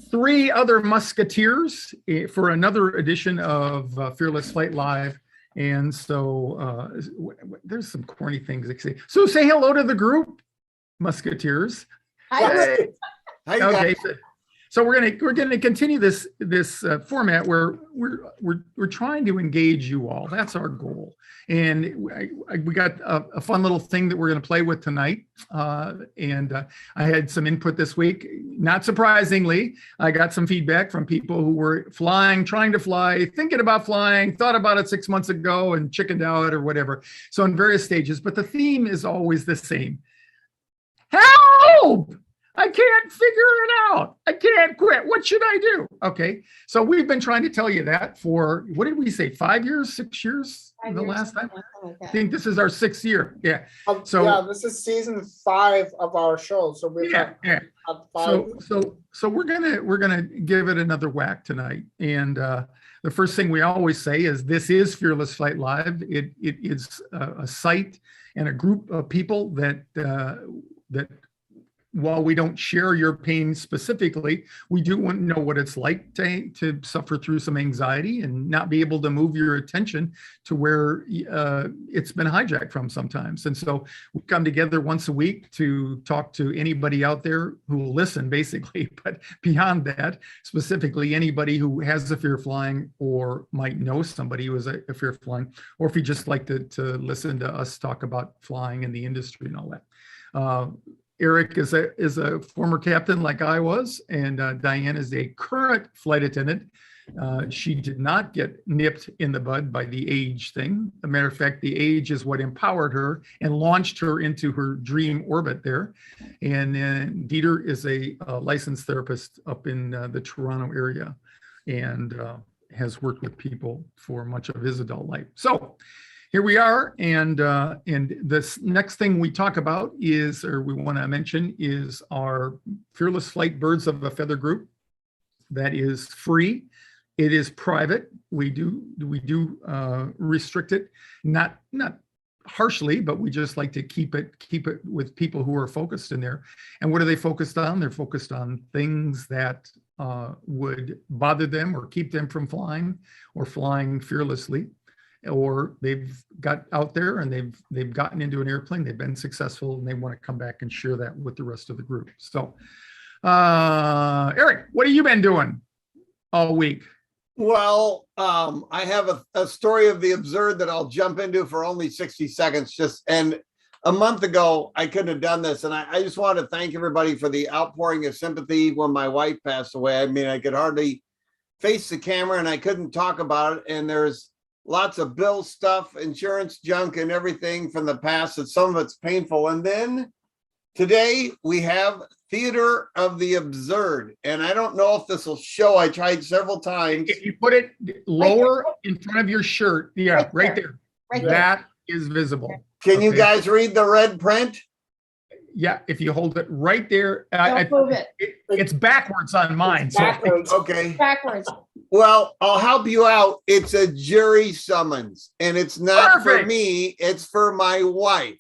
three other musketeers for another edition of Fearless Flight Live. And so there's some corny things to say. So say hello to the group, musketeers. Hi. Hi, Okay, guys. so we're gonna continue this format where we're trying to engage you all. That's our goal, and we got a fun little thing that we're gonna play with tonight. And I had some input this week. Not surprisingly, I got some feedback from people who were flying, trying to fly, thinking about flying, thought about it 6 months ago, and chickened out or whatever. So in various stages, but the theme is always the same. Help! I can't figure it out. I can't quit. What should I do? Okay. So we've been trying to tell you that for, what did we say, 5 years, 6 years? The last time? I think this is our 6th year. Yeah. So yeah, this is season 5 of our show. So we've yeah. So we're gonna give it another whack tonight. And the first thing we always say is this is Fearless Flight Live. It is a site and a group of people that while we don't share your pain specifically, we do want to know what it's like to suffer through some anxiety and not be able to move your attention to where it's been hijacked from sometimes. And so we come together once a week to talk to anybody out there who will listen, basically. But beyond that, specifically anybody who has a fear of flying or might know somebody who has a fear of flying, or if you just like to listen to us talk about flying in the industry and all that. Eric is a former captain like I was, and Diane is a current flight attendant. She did not get nipped in the bud by the age thing. As a matter of fact, the age is what empowered her and launched her into her dream orbit there. And then Dieter is a licensed therapist up in the Toronto area and has worked with people for much of his adult life. So here we are, and this next thing we talk about is, or we want to mention, is our Fearless Flight Birds of a Feather group. That is free. It is private. We do restrict it, not harshly, but we just like to keep it with people who are focused in there. And what are they focused on? They're focused on things that would bother them or keep them from flying or flying fearlessly. Or they've got out there and they've gotten into an airplane, they've been successful, and they want to come back and share that with the rest of the group. So, Eric, what have you been doing all week? Well, I have a story of the absurd that I'll jump into for only 60 seconds. And a month ago, I couldn't have done this. And I just want to thank everybody for the outpouring of sympathy when my wife passed away. I mean, I could hardly face the camera and I couldn't talk about it. And there's lots of bill stuff, insurance junk, and everything from the past. That some of it's painful. And then today we have Theater of the Absurd. And I don't know if this will show. I tried several times. If you put it lower in front of your shirt, yeah, right there. That is visible. Can you guys read the red print? Yeah, if you hold it right there. Don't move it. It's backwards on mine. It's backwards. So, okay. Backwards. Well, I'll help you out. It's a jury summons, and it's not for me. It's for my wife.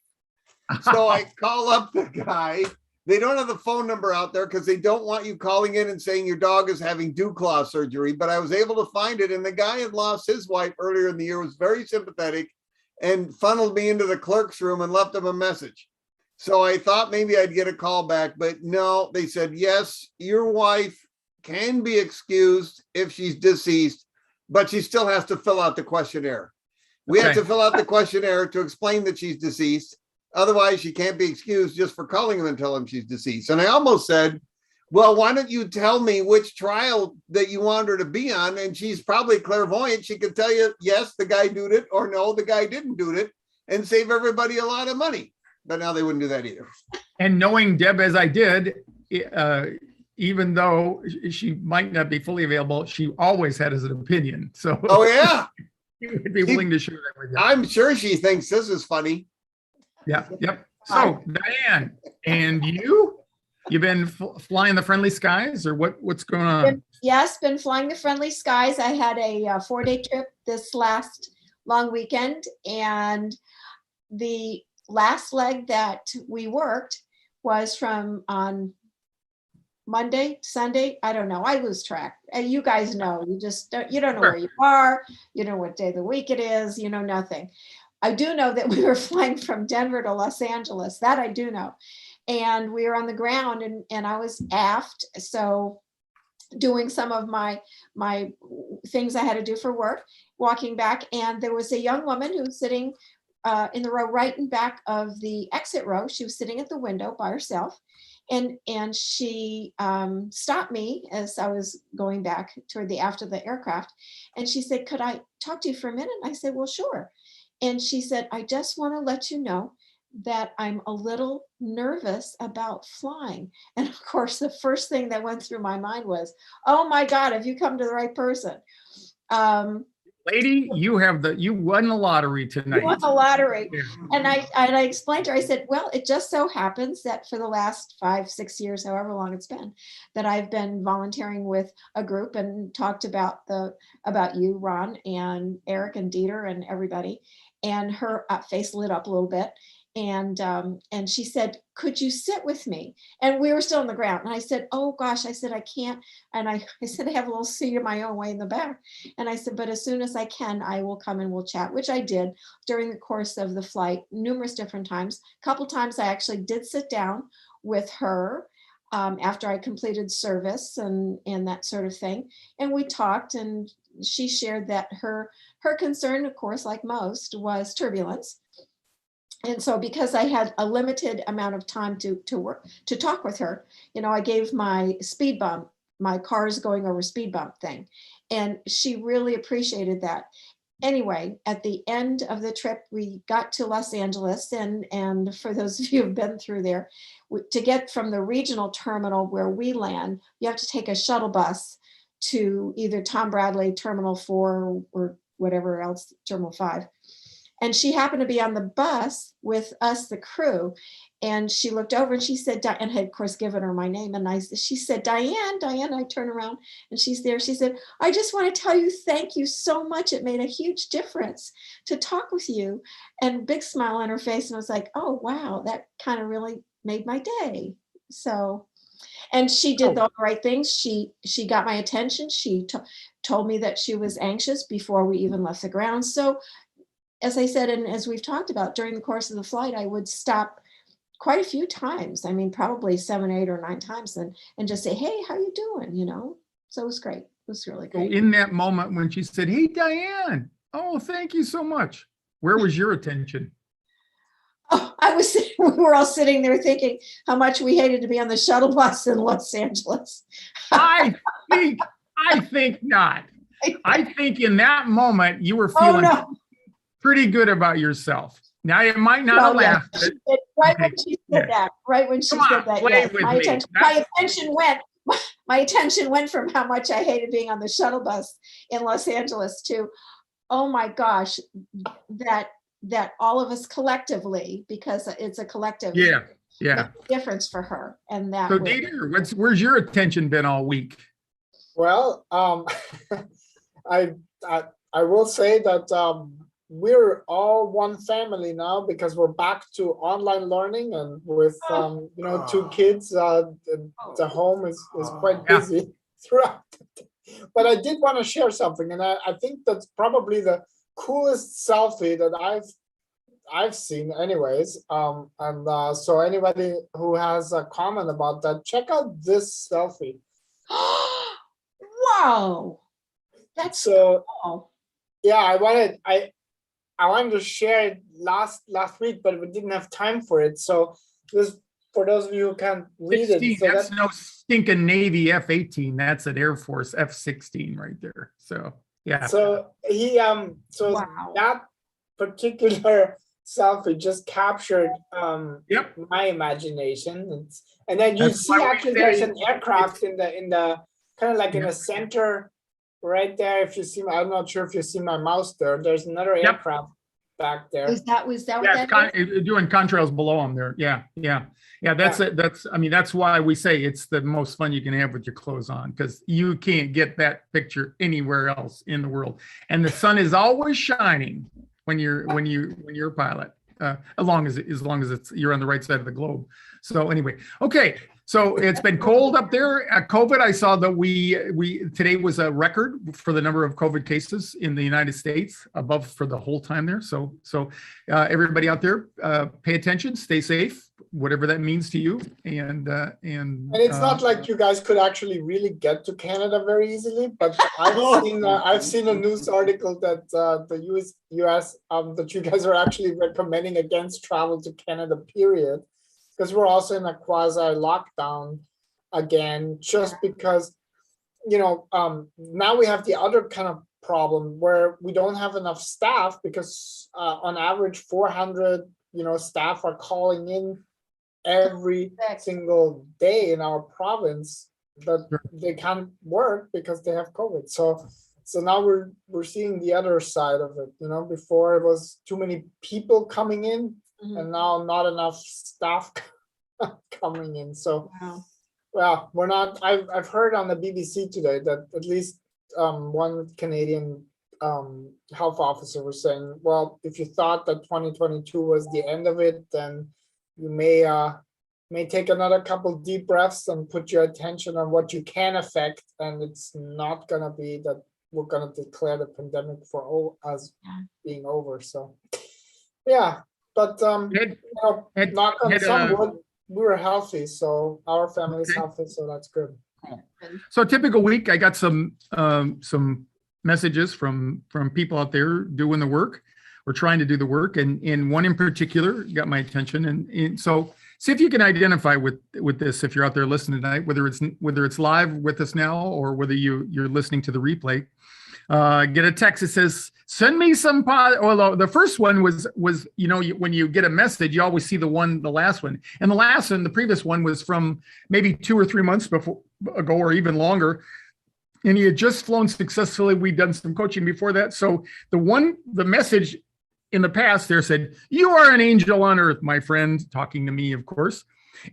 So I call up the guy. They don't have the phone number out there because they don't want you calling in and saying your dog is having dew claw surgery. But I was able to find it, and the guy had lost his wife earlier in the year, was very sympathetic, and funneled me into the clerk's room and left him a message. So I thought maybe I'd get a call back, but no, they said, yes, your wife can be excused if she's deceased, but she still has to fill out the questionnaire. We have to fill out the questionnaire to explain that she's deceased. Otherwise, she can't be excused just for calling him and telling him she's deceased. And I almost said, well, why don't you tell me which trial that you want her to be on? And she's probably clairvoyant. She could tell you, yes, the guy did it, or no, the guy didn't do it, and save everybody a lot of money. But now they wouldn't do that either. And knowing Deb as I did, even though she might not be fully available, she always had an opinion. So, oh yeah, she would be willing to share that with you. I'm sure she thinks this is funny. Yeah, yep. So Diane, and you've been flying the friendly skies, or what's going on? Yes, been flying the friendly skies. I had a 4-day trip this last long weekend, and the last leg that we worked was from on Monday, Sunday, I don't know. I lose track. You guys know. You don't know Sure. where you are. You know what day of the week it is. You know nothing. I do know that we were flying from Denver to Los Angeles. That I do know. And we were on the ground, and I was aft. So doing some of my things I had to do for work, walking back, and there was a young woman who was sitting in the row right in back of the exit row. She was sitting at the window by herself, and she stopped me as I was going back toward the aft of the aircraft, and she said, "Could I talk to you for a minute?" And I said, "Well, sure." And she said, "I just want to let you know that I'm a little nervous about flying." And of course, the first thing that went through my mind was, "Oh my God, have you come to the right person?" Lady, you won the lottery tonight. You won the lottery. Yeah. And I explained to her, I said, "Well, it just so happens that for the last 5-6 years, however long it's been, that I've been volunteering with a group and talked about you, Ron, and Eric and Dieter and everybody." And her face lit up a little bit. And she said, "Could you sit with me?" And we were still on the ground. And I said, "Oh gosh," I said, "I can't." And I said, "I have a little seat of my own way in the back." And I said, "But as soon as I can, I will come and we'll chat," which I did during the course of the flight, numerous different times. A couple times I actually did sit down with her after I completed service and that sort of thing. And we talked, and she shared that her concern, of course, like most, was turbulence. And so because I had a limited amount of time to talk with her, I gave my speed bump, my cars going over speed bump thing. And she really appreciated that. Anyway, at the end of the trip, we got to Los Angeles. And for those of you who've been through there, to get from the regional terminal where we land, you have to take a shuttle bus to either Tom Bradley Terminal 4 or whatever else, Terminal 5. And she happened to be on the bus with us, the crew. And she looked over and she said, and had of course given her my name. And she said, Diane. I turned around and she's there. She said, "I just want to tell you, thank you so much. It made a huge difference to talk with you." And big smile on her face. And I was like, "Oh, wow, that kind of really made my day." So, and she did the right things. She got my attention. She told me that she was anxious before we even left the ground. So, as I said, and as we've talked about, during the course of the flight, I would stop quite a few times. I mean, probably 7, 8, or 9 times, and just say, "Hey, how you doing?" So it was great. It was really great. In that moment when she said, "Hey, Diane, oh, thank you so much," where was your attention? Oh, we were all sitting there thinking how much we hated to be on the shuttle bus in Los Angeles. I think not. I think in that moment you were feeling pretty good about yourself. Now you might not have laughed. When she said that, yes, my attention went from how much I hated being on the shuttle bus in Los Angeles to, oh my gosh, that all of us collectively, because it's a collective difference for her. And that. So Dieter, where's your attention been all week? Well, I will say that we're all one family now, because we're back to online learning, and with 2 kids, the home is quite busy throughout the day. But I did want to share something, and I think that's probably the coolest selfie that I've seen anyways. So anybody who has a comment about that, check out this selfie. Wow, that's so cool. Yeah, I wanted to share it last week, but we didn't have time for it. So this, for those of you who can't read 16, it. So that's no stinking Navy F-18. That's an Air Force F-16 right there. So yeah. So he that particular selfie just captured my imagination. And then you see actually there's an aircraft in the kind of like in the center. Right there, if you see, I'm not sure if you see my mouse there. There's another aircraft back there. Was that what that is? Doing contrails below them there. Yeah. That's it. That's why we say it's the most fun you can have with your clothes on, because you can't get that picture anywhere else in the world. And the sun is always shining when you're a pilot, as long as it's you're on the right side of the globe. So anyway, okay. So it's been cold up there. COVID, I saw that we today was a record for the number of COVID cases in the United States, above for the whole time there. So everybody out there, pay attention, stay safe, whatever that means to you. And it's not like you guys could actually really get to Canada very easily, but I've seen a news article that the US that you guys are actually recommending against travel to Canada, period. Because we're also in a quasi lockdown again, just because, now we have the other kind of problem where we don't have enough staff because on average 400, staff are calling in every single day in our province, but they can't work because they have COVID. So now we're seeing the other side of it. Before it was too many people coming in. And now not enough staff coming in. So, well, we're not. I've heard on the BBC today that at least one Canadian health officer was saying, well, if you thought that 2022 was the end of it, then you may take another couple deep breaths and put your attention on what you can affect, and it's not gonna be that we're gonna declare the pandemic as being over. So, yeah. But knock on some wood, we were healthy, so our family is healthy, so that's good. So a typical week, I got some messages from people out there doing the work or trying to do the work, and one in particular got my attention. And so see if you can identify with this if you're out there listening tonight, whether it's live with us now or whether you're listening to the replay. Get a text that says, send me some well, the first one was when you get a message, you always see the last one. And the previous one was from maybe 2 or 3 months ago or even longer. And he had just flown successfully. We'd done some coaching before that. So the message in the past there said, you are an angel on earth, my friend, talking to me, of course,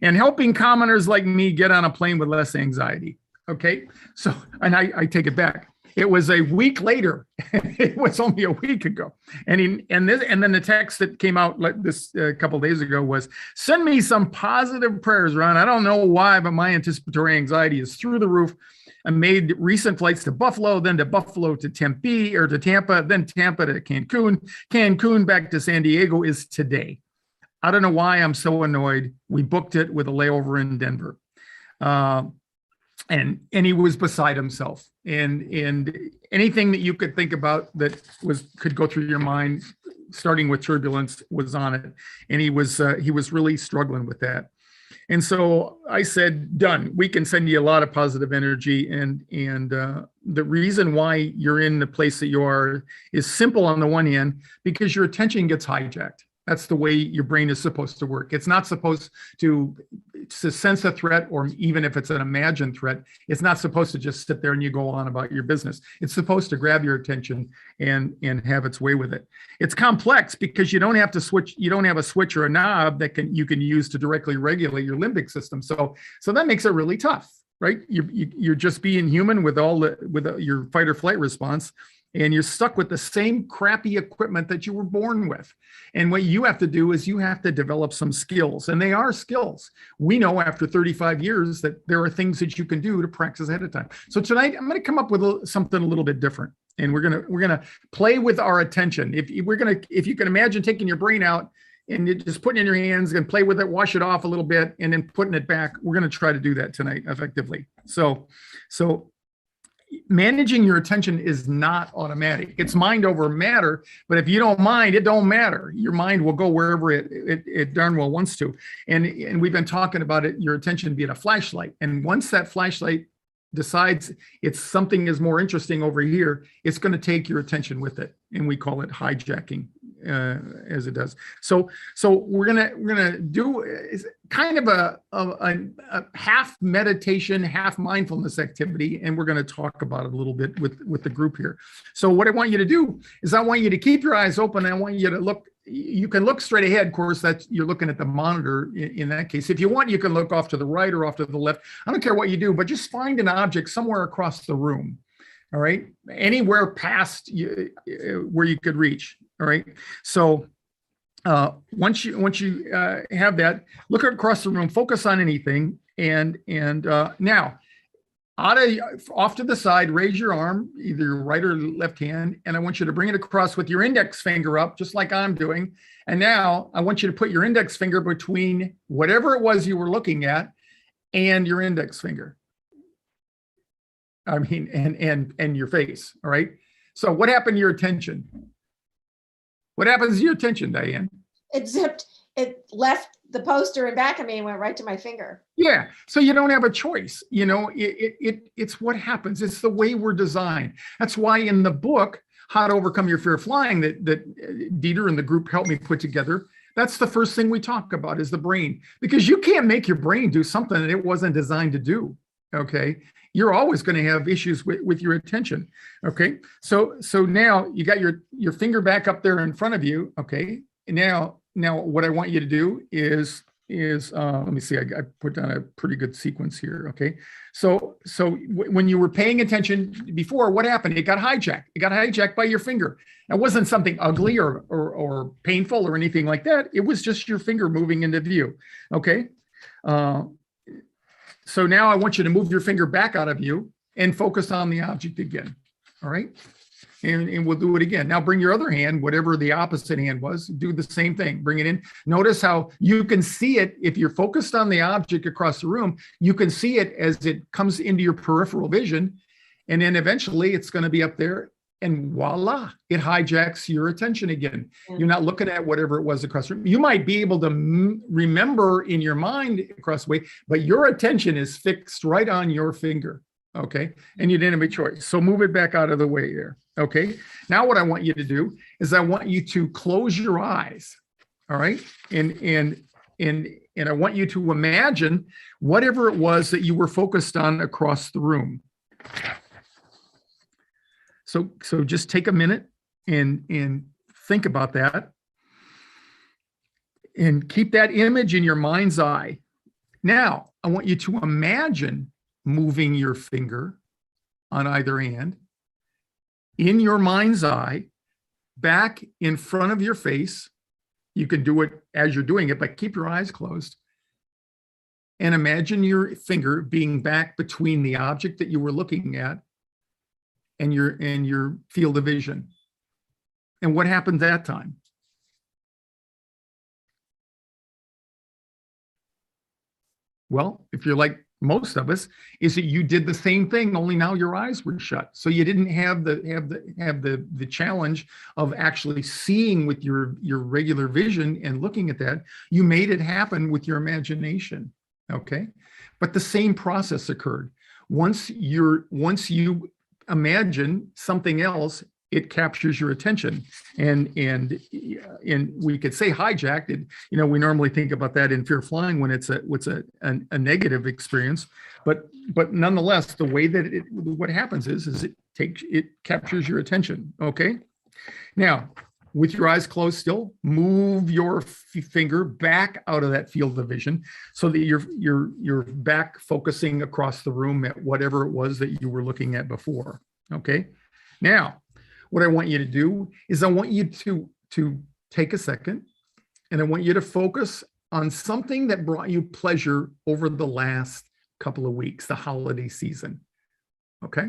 and helping commoners like me get on a plane with less anxiety. Okay. So, and I take it back. It was a week later. It was only a week ago. And then the text that came out like this a couple of days ago was, send me some positive prayers, Ron. I don't know why, but my anticipatory anxiety is through the roof. I made recent flights to Buffalo, then to Buffalo to Tempe or to Tampa, then Tampa to Cancun. Cancun back to San Diego is today. I don't know why I'm so annoyed. We booked it with a layover in Denver. And he was beside himself, and anything that you could think about that could go through your mind, starting with turbulence, was on it. And he was really struggling with that. And so I said, done. We can send you a lot of positive energy. And the reason why you're in the place that you are is simple on the one hand, because your attention gets hijacked. That's the way your brain is supposed to work. It's not supposed to sense a threat, or even if it's an imagined threat, it's not supposed to just sit there and you go on about your business. It's supposed to grab your attention and have its way with it. It's complex because you don't have to switch. You don't have a switch or a knob that you can use to directly regulate your limbic system. So that makes it really tough, right? You're just being human with your fight or flight response. And you're stuck with the same crappy equipment that you were born with. And what you have to do is you have to develop some skills, and they are skills. We know after 35 years that there are things that you can do to practice ahead of time. So tonight I'm going to come up with something a little bit different, and we're going to play with our attention. If you can imagine taking your brain out and you just putting it in your hands and play with it, wash it off a little bit, and then putting it back. We're going to try to do that tonight effectively. So managing your attention is not automatic. It's mind over matter, but if you don't mind, it don't matter. Your mind will go wherever it darn well wants to. And we've been talking about it, your attention being a flashlight. And once that flashlight decides something is more interesting over here, it's going to take your attention with it. And we call it hijacking as it does. So we're gonna do kind of a half meditation, half mindfulness activity, and we're going to talk about it a little bit with the group here. So what I want you to do is I want you to keep your eyes open. I want you to look. You can look straight ahead. Of course, that you're looking at the monitor in that case. If you want, you can look off to the right or off to the left. I don't care what you do, but just find an object somewhere across the room. All right, anywhere past where you could reach. All right, so once you have that, look across the room, focus on anything, Now, off to the side, raise your arm, either your right or left hand, and I want you to bring it across with your index finger up, just like I'm doing. And now I want you to put your index finger between whatever it was you were looking at and your index finger. I mean, and your face. All right. So what happened to your attention? What happens to your attention, Diane? It zipped, it left the poster in back of me and went right to my finger. Yeah. So you don't have a choice. You know, it's what happens. It's the way we're designed. That's why in the book, How to Overcome Your Fear of Flying, that Dieter and the group helped me put together, that's the first thing we talk about is the brain, because you can't make your brain do something that it wasn't designed to do. Okay. You're always going to have issues with your attention. Okay. So now you got your finger back up there in front of you. Okay. And now what I want you to do is let me see, I put down a pretty good sequence here. Okay. So when you were paying attention before, what happened? It got hijacked. It got hijacked by your finger. It wasn't something ugly or painful or anything like that. It was just your finger moving into view. Okay. So now I want you to move your finger back out of you and focus on the object again. All right. And we'll do it again. Now bring your other hand, whatever the opposite hand was, do the same thing. Bring it in. Notice how you can see it. If you're focused on the object across the room, you can see it as it comes into your peripheral vision. And then eventually it's going to be up there. And voila, it hijacks your attention again. You're not looking at whatever it was across the room. You might be able to remember in your mind across the way, but your attention is fixed right on your finger. Okay. And you didn't have a choice. So move it back out of the way there. Okay. Now what I want you to do is I want you to close your eyes. All right. And I want you to imagine whatever it was that you were focused on across the room. So just take a minute and think about that and keep that image in your mind's eye. Now, I want you to imagine moving your finger on either hand in your mind's eye back in front of your face. You can do it as you're doing it, but keep your eyes closed. And imagine your finger being back between the object that you were looking at and your field of vision. And what happened that time? Well, if you're like most of us, is that you did the same thing, only now your eyes were shut. So you didn't have the challenge of actually seeing with your regular vision and looking at that. You made it happen with your imagination. Okay. But the same process occurred. Once you imagine something else, it captures your attention, and we could say hijacked. It, we normally think about that in fear of flying when it's a negative experience, but nonetheless, the way that what happens is it captures your attention. Okay, now with your eyes closed still, move your finger back out of that field of vision so that you're back focusing across the room at whatever it was that you were looking at before. Okay, now what I want you to do is I want you to take a second and I want you to focus on something that brought you pleasure over the last couple of weeks, the holiday season. Okay,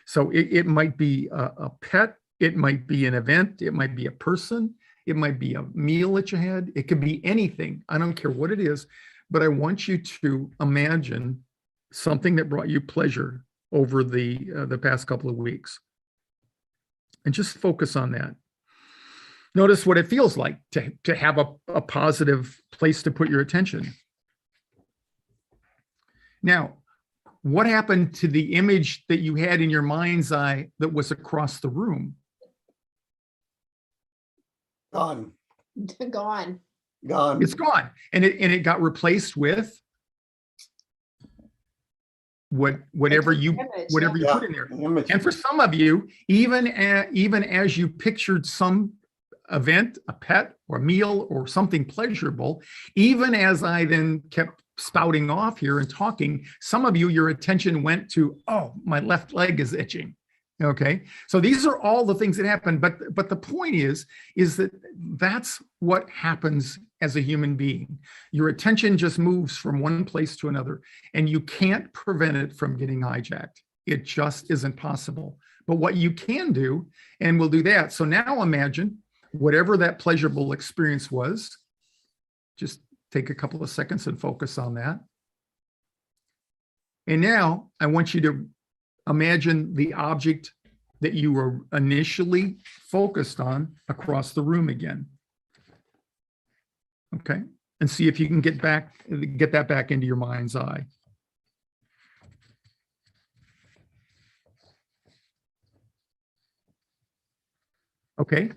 so it might be a pet, it might be an event, it might be a person, it might be a meal that you had, it could be anything. I don't care what it is, but I want you to imagine something that brought you pleasure over the past couple of weeks. And just focus on that. Notice what it feels like to have a positive place to put your attention. Now, what happened to the image that you had in your mind's eye that was across the room? Gone. Gone. Gone. It's gone. And it got replaced with whatever you put in there. And for some of you, even as you pictured some event, a pet or a meal or something pleasurable, even as I then kept spouting off here and talking, some of you, your attention went to, oh, my left leg is itching. Okay, so these are all the things that happen, but the point is that that's what happens as a human being. Your attention just moves from one place to another, and you can't prevent it from getting hijacked. It just isn't possible. But what you can do, and we'll do that. So now imagine whatever that pleasurable experience was. Just take a couple of seconds and focus on that. And now I want you to imagine the object that you were initially focused on across the room again. Okay, and see if you can get that back into your mind's eye. Okay,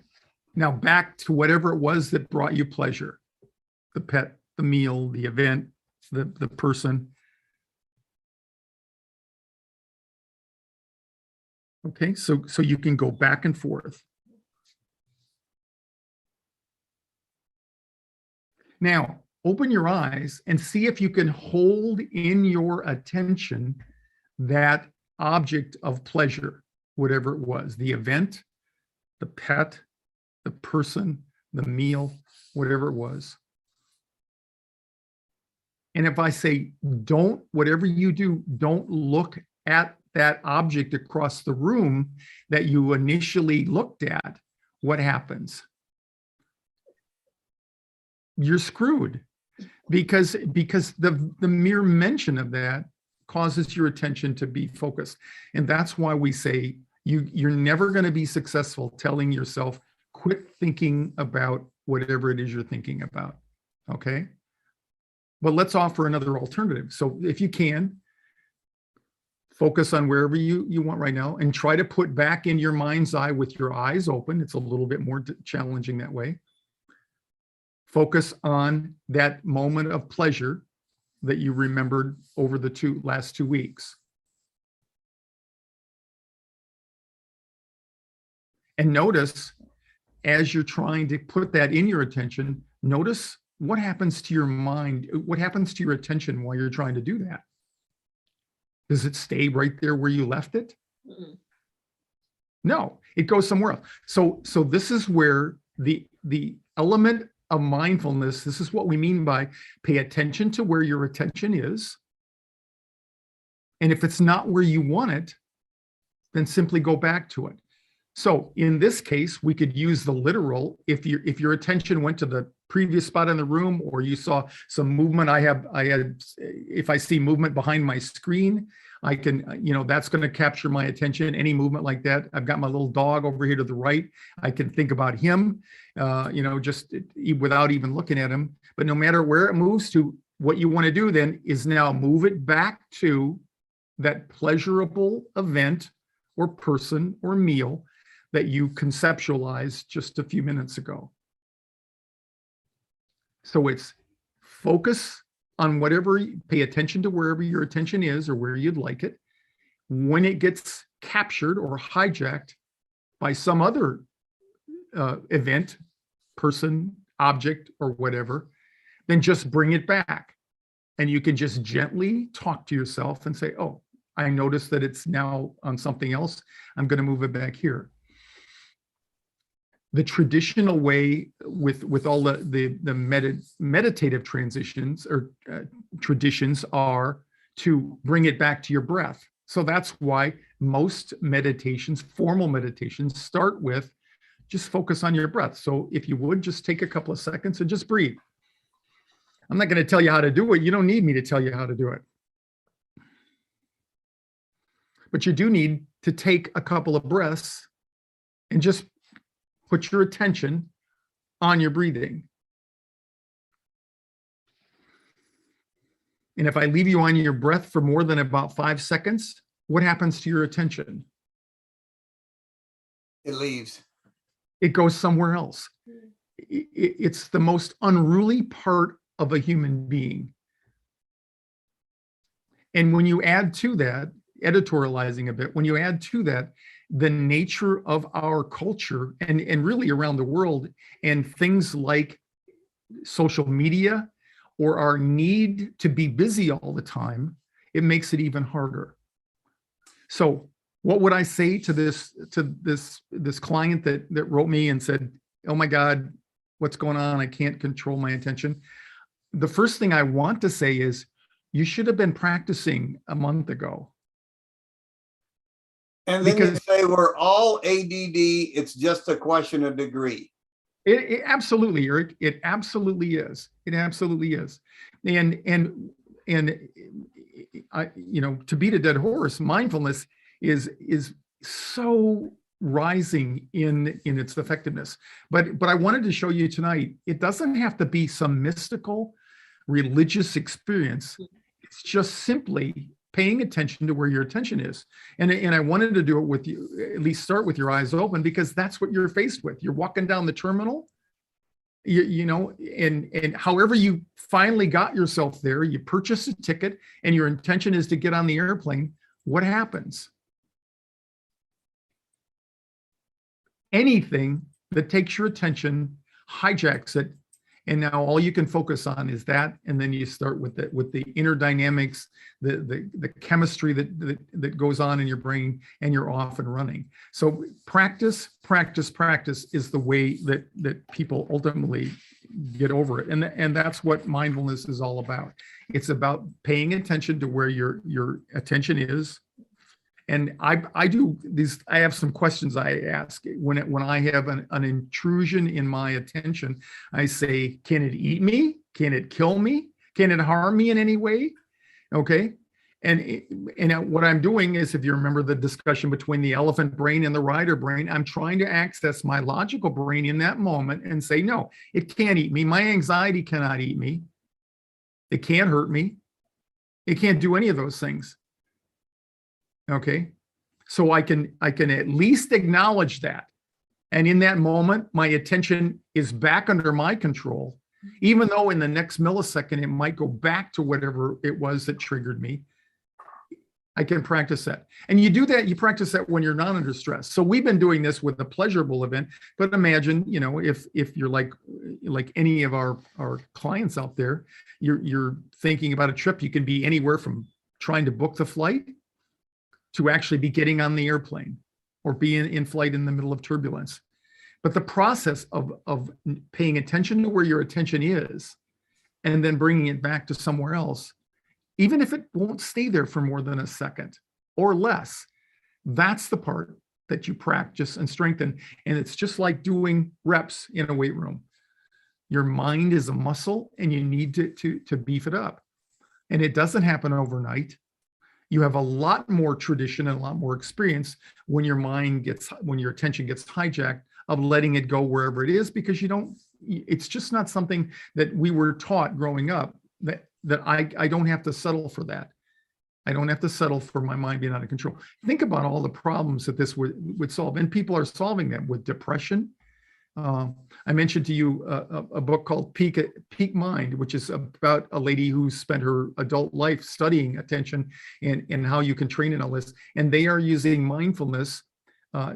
now back to whatever it was that brought you pleasure. The pet, the meal, the event, the person. Okay, so you can go back and forth. Now, open your eyes and see if you can hold in your attention that object of pleasure, whatever it was, the event, the pet, the person, the meal, whatever it was. And if I say, whatever you do, don't look at that object across the room that you initially looked at, what happens? You're screwed, because the mere mention of that causes your attention to be focused. And that's why we say you're never going to be successful telling yourself, quit thinking about whatever it is you're thinking about. Okay. But let's offer another alternative. So if you can, focus on wherever you want right now and try to put back in your mind's eye with your eyes open. It's a little bit more challenging that way. Focus on that moment of pleasure that you remembered over the last 2 weeks. And notice, as you're trying to put that in your attention, notice what happens to your mind, what happens to your attention while you're trying to do that. Does it stay right there where you left it? Mm-mm. No, it goes somewhere else. So this is where the element of mindfulness, this is what we mean by pay attention to where your attention is. And if it's not where you want it, then simply go back to it. So in this case, we could use the literal. If your attention went to the previous spot in the room, or you saw some movement, if I see movement behind my screen, I can, that's going to capture my attention. Any movement like that. I've got my little dog over here to the right. I can think about him, just without even looking at him. But no matter where it moves to, what you want to do then is now move it back to that pleasurable event or person or meal that you conceptualized just a few minutes ago. So it's focus on whatever, pay attention to wherever your attention is or where you'd like it. When it gets captured or hijacked by some other event, person, object, or whatever, then just bring it back. And you can just gently talk to yourself and say, oh, I noticed that it's now on something else. I'm going to move it back here. The traditional way with all the meditative transitions or traditions are to bring it back to your breath. So that's why most meditations, formal meditations, start with just focus on your breath. So if you would, just take a couple of seconds and just breathe. I'm not going to tell you how to do it. You don't need me to tell you how to do it. But you do need to take a couple of breaths and just put your attention on your breathing. And if I leave you on your breath for more than about 5 seconds, what happens to your attention? It leaves. It goes somewhere else. It's the most unruly part of a human being. And when you add to that, editorializing a bit, when you add to that, the nature of our culture and really around the world, and things like social media or our need to be busy all the time, it makes it even harder. So what would I say to this client that wrote me and said, oh my God, what's going on. I can't control my attention. The first thing I want to say is, you should have been practicing a month ago. And then you say we're all ADD. It's just a question of degree. It absolutely, Eric. It absolutely is. It absolutely is. And I, to beat a dead horse, mindfulness is so rising in its effectiveness. But I wanted to show you tonight, it doesn't have to be some mystical religious experience. It's just simply paying attention to where your attention is. And I wanted to do it with you, at least start with your eyes open, because that's what you're faced with. You're walking down the terminal, and however you finally got yourself there, you purchased a ticket and your intention is to get on the airplane. What happens? Anything that takes your attention hijacks it. And now all you can focus on is that, and then you start with the inner dynamics, the chemistry that goes on in your brain, and you're off and running. So practice is the way that people ultimately get over it, and that's what mindfulness is all about. It's about paying attention to where your attention is. And I do these. I have some questions I ask when I have an intrusion in my attention. I say, can it eat me? Can it kill me? Can it harm me in any way? Okay. And what I'm doing is, if you remember the discussion between the elephant brain and the rider brain, I'm trying to access my logical brain in that moment and say, no, it can't eat me. My anxiety cannot eat me. It can't hurt me. It can't do any of those things. Okay, so I can at least acknowledge that. And in that moment, my attention is back under my control, even though in the next millisecond, it might go back to whatever it was that triggered me. I can practice that. And you do that, you practice that when you're not under stress. So we've been doing this with a pleasurable event, but imagine, if you're like any of our clients out there, you're thinking about a trip. You can be anywhere from trying to book the flight to actually be getting on the airplane or being in flight in the middle of turbulence. But the process of paying attention to where your attention is and then bringing it back to somewhere else, even if it won't stay there for more than a second or less, that's the part that you practice and strengthen. And it's just like doing reps in a weight room. Your mind is a muscle and you need to beef it up. And it doesn't happen overnight. You have a lot more tradition and a lot more experience when your attention gets hijacked, of letting it go wherever it is, because it's just not something that we were taught growing up, that I don't have to settle for that. I don't have to settle for my mind being out of control. Think about all the problems that this would solve. And people are solving them with depression. I mentioned to you a book called Peak Mind, which is about a lady who spent her adult life studying attention and how you can train in all this. And they are using mindfulness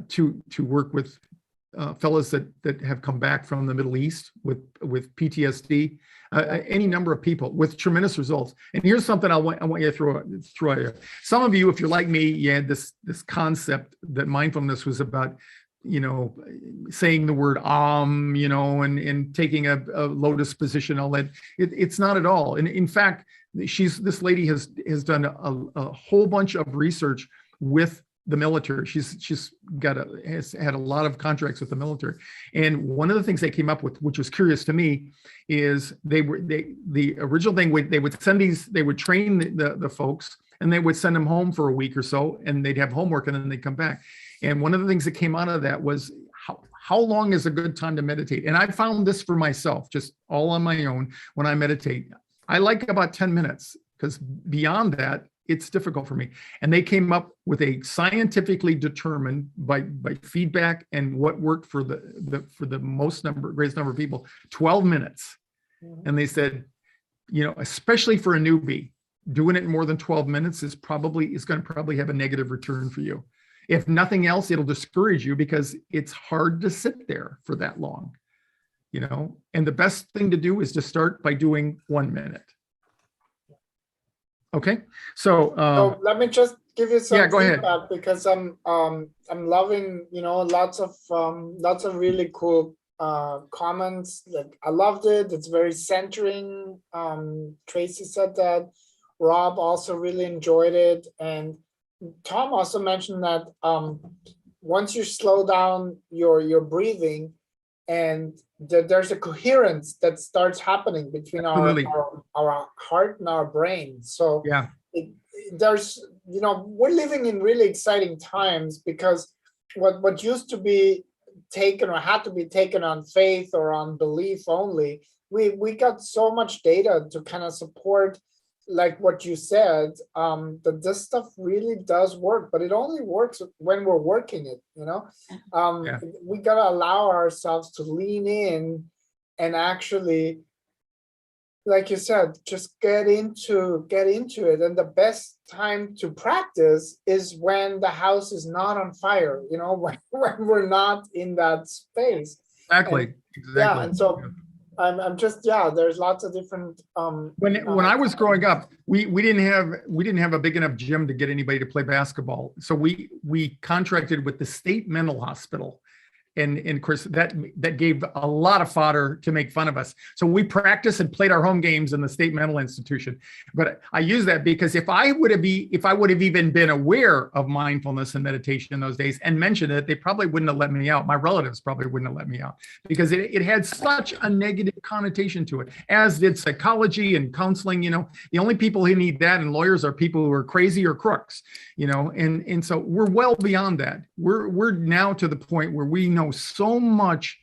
to work with fellows that have come back from the Middle East with PTSD, any number of people with tremendous results. And here's something I want you to throw at you. Some of you, if you're like me, you had this concept that mindfulness was about saying the word and taking a lotus position, all that. It's not at all. And in fact, this lady has done a whole bunch of research with the military. She's has had a lot of contracts with the military. And one of the things they came up with, which was curious to me, is the original thing they would train the folks, and they would send them home for a week or so, and they'd have homework, and then they'd come back. And one of the things that came out of that was how long is a good time to meditate? And I found this for myself, just all on my own. When I meditate, I like about 10 minutes, because beyond that, it's difficult for me. And they came up with a scientifically determined by feedback and what worked for the greatest number of people, 12 minutes. And they said, especially for a newbie, doing it more than 12 minutes is going to probably have a negative return for you. If nothing else, it'll discourage you, because it's hard to sit there for that long, and the best thing to do is to start by doing 1 minute. Okay. So let me just give you some go feedback, ahead. because I'm loving, lots of really cool comments. Like, I loved it. It's very centering. Tracy said that. Rob also really enjoyed it. And Tom also mentioned that once you slow down your breathing, and there's a coherence that starts happening between our heart and our brain. So Yeah. There's, we're living in really exciting times, because what used to be taken or had to be taken on faith or on belief only, we got so much data to kind of support, like what you said, that this stuff really does work, but it only works when we're working it, We got to allow ourselves to lean in and actually, like you said, just get into it. And the best time to practice is when the house is not on fire, when we're not in that space. Exactly. Yeah, and so I'm just, there's lots of different when I was growing up, we didn't have a big enough gym to get anybody to play basketball. So we contracted with the state mental hospital. And of course, that gave a lot of fodder to make fun of us. So we practiced and played our home games in the state mental institution. But I use that because if I would have even been aware of mindfulness and meditation in those days and mentioned it, they probably wouldn't have let me out. My relatives probably wouldn't have let me out, because it had such a negative connotation to it, as did psychology and counseling. The only people who need that and lawyers are people who are crazy or crooks. And so we're well beyond that. We're now to the point where we know so much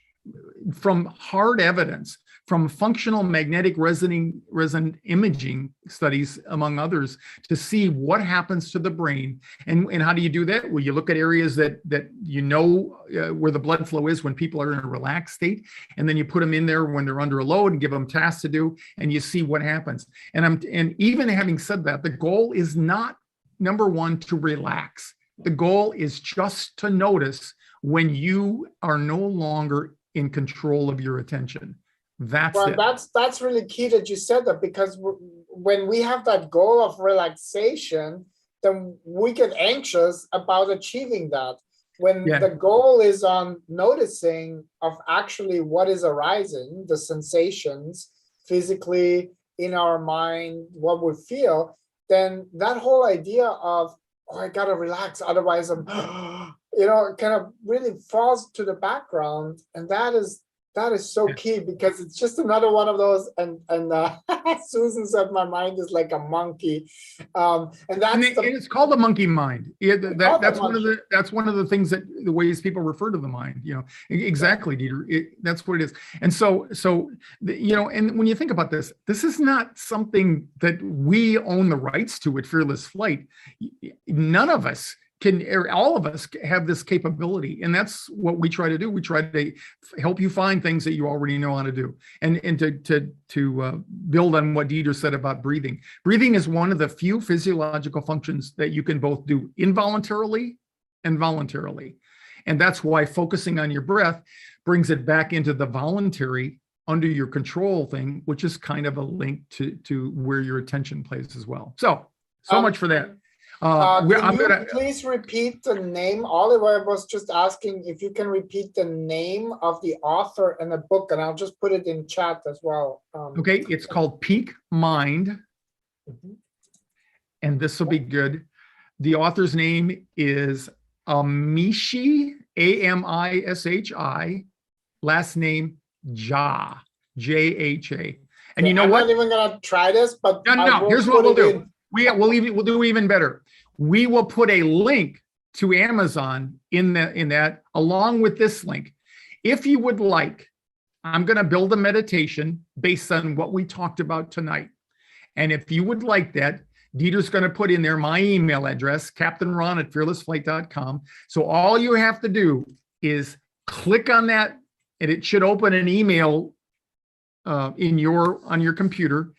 from hard evidence, from functional magnetic resonant imaging studies, among others, to see what happens to the brain. And how do you do that? Well, you look at areas that where the blood flow is when people are in a relaxed state, and then you put them in there when they're under a load and give them tasks to do, and you see what happens. And even having said that, the goal is not, number one, to relax. The goal is just to notice when you are no longer in control of your attention. That's really key that you said that, because when we have that goal of relaxation, then we get anxious about achieving that. When the goal is on noticing of actually what is arising, the sensations physically in our mind, what we feel, then that whole idea of, I gotta relax, otherwise I'm kind of really falls to the background. And that is so key, because it's just another one of those. And Susan said my mind is like a monkey, and it's called the monkey mind. That's one of the things, that the ways people refer to the mind. Exactly, Dieter. That's what it is. And so and when you think about this is not something that we own the rights to at Fearless Flight. None of us all of us have this capability, and that's what we try to do. We try to help you find things that you already know how to do, and to build on what Dieter said about breathing. Breathing is one of the few physiological functions that you can both do involuntarily and voluntarily, and that's why focusing on your breath brings it back into the voluntary, under your control thing, which is kind of a link to where your attention plays as well. So much for that. Please repeat the name? Oliver was just asking if you can repeat the name of the author and the book, and I'll just put it in chat as well. Okay, it's called Peak Mind, and this will be good. The author's name is Amishi, Amishi, last name Jha, Jha. And you know what? I'm not even gonna try this, but no. Here's what we'll do. We'll do even better. We will put a link to Amazon in that, along with this link. If you would like, I'm going to build a meditation based on what we talked about tonight. And if you would like that, Dieter's going to put in there my email address, CaptainRon@FearlessFlight.com. So all you have to do is click on that, and it should open an email on your computer.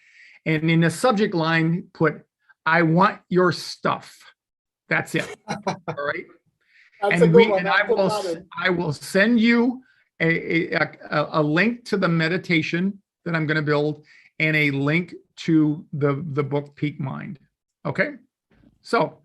And in the subject line, put, "I want your stuff." That's it. All right. I will send you a link to the meditation that I'm going to build, and a link to the book Peak Mind. Okay. So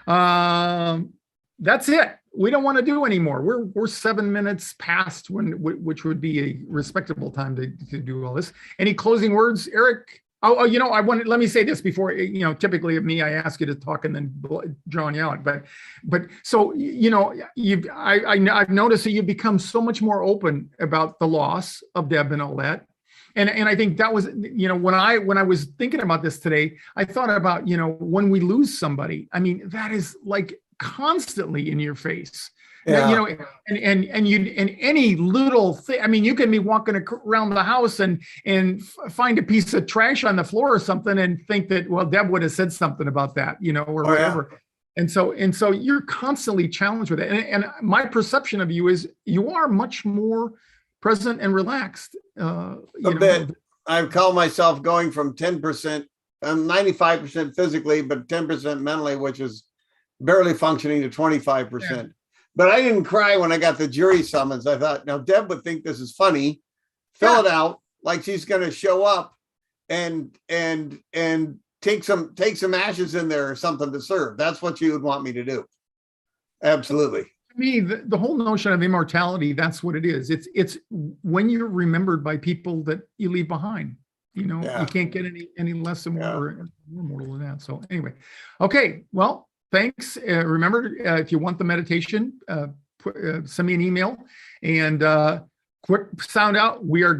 that's it. we don't want to do anymore. We're 7 minutes past which would be a respectable time to do all this. Any closing words, Eric? Oh, let me say this before, typically of me, I ask you to talk and then draw you out. But so, I've noticed that you've become so much more open about the loss of Deb and all that. And I think that was, when I was thinking about this today, I thought about, when we lose somebody, I mean, that is like constantly in your face. Yeah. And any little thing, I mean, you can be walking around the house and find a piece of trash on the floor or something and think that, well, Deb would have said something about that, or whatever. Yeah. And so you're constantly challenged with it. And my perception of you is you are much more present and relaxed. A bit. I call myself going from 10%, I'm 95% physically, but 10% mentally, which is barely functioning, to 25%. Yeah. But I didn't cry when I got the jury summons. I thought, now Deb would think this is funny. Fill it out like she's going to show up and take some ashes in there or something to serve. That's what you would want me to do. Absolutely. To me, the whole notion of immortality, that's what it is. It's when you're remembered by people that you leave behind. You can't get any less and more immortal than that. So anyway, okay, well. Thanks. Remember, if you want the meditation, send me an email. And quick sound out, we're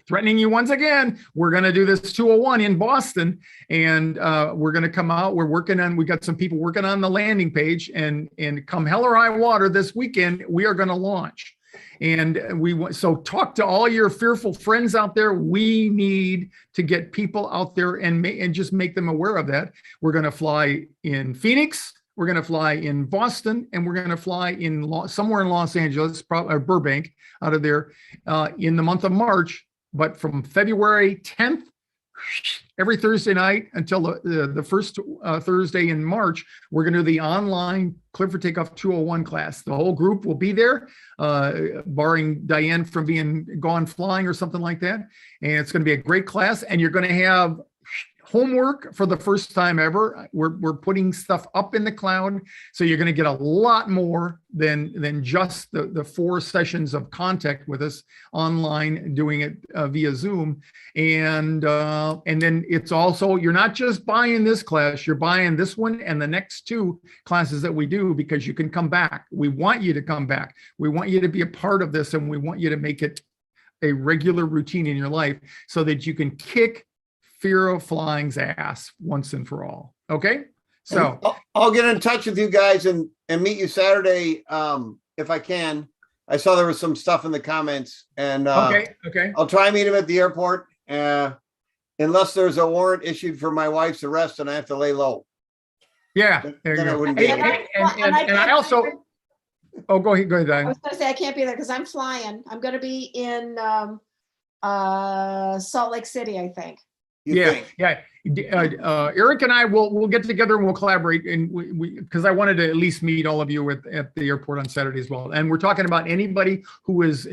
threatening you once again. We're going to do this 201 in Boston, and we're going to come out. We got some people working on the landing page, and come hell or high water this weekend, we are going to launch. And so talk to all your fearful friends out there. We need to get people out there and just make them aware of that. We're going to fly in Phoenix. We're going to fly in Boston, and we're going to fly in somewhere in Los Angeles, probably Burbank, out of there in the month of March. But from February 10th, every Thursday night until the first Thursday in March, we're going to do the online Clear for Takeoff 201 class. The whole group will be there, barring Diane from being gone flying or something like that. And it's going to be a great class. And you're going to have homework for the first time ever. We're putting stuff up in the cloud, so you're going to get a lot more than just the 4 sessions of contact with us online, doing it via Zoom. And then it's also, you're not just buying this class, you're buying this one and the next 2 classes that we do, because you can come back. We want you to come back. We want you to be a part of this, and we want you to make it a regular routine in your life so that you can kick fear of flying's ass once and for all. Okay, so I'll get in touch with you guys and meet you Saturday if I can. I saw there was some stuff in the comments, and okay, I'll try and meet him at the airport, unless there's a warrant issued for my wife's arrest and I have to lay low. Yeah, then I wouldn't be able to. And I also. Oh, go ahead, Diane. I was going to say I can't be there because I'm flying. I'm going to be in Salt Lake City, I think. Eric and I will get together and we'll collaborate, and we because I wanted to at least meet all of you at the airport on Saturday as well. And we're talking about anybody who is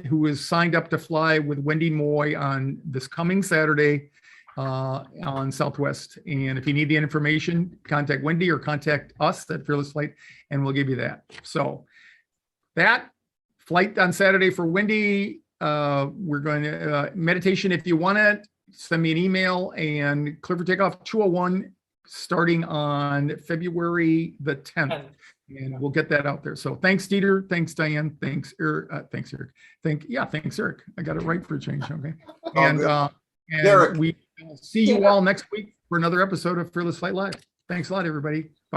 signed up to fly with Wendy Moy on this coming Saturday on Southwest. And if you need the information, contact Wendy or contact us at FearlessFlight, and we'll give you that. So that flight on Saturday for Wendy, we're going to meditation if you want it. Send me an email, and Clear for Takeoff 201 starting on February the 10th, and we'll get that out there. So thanks, Dieter. Thanks, Diane. Thanks, Eric. Thanks, Eric. Thanks, Eric. I got it right for a change. Okay. And we will see you all next week for another episode of Fearless Flight Live. Thanks a lot, everybody. Bye.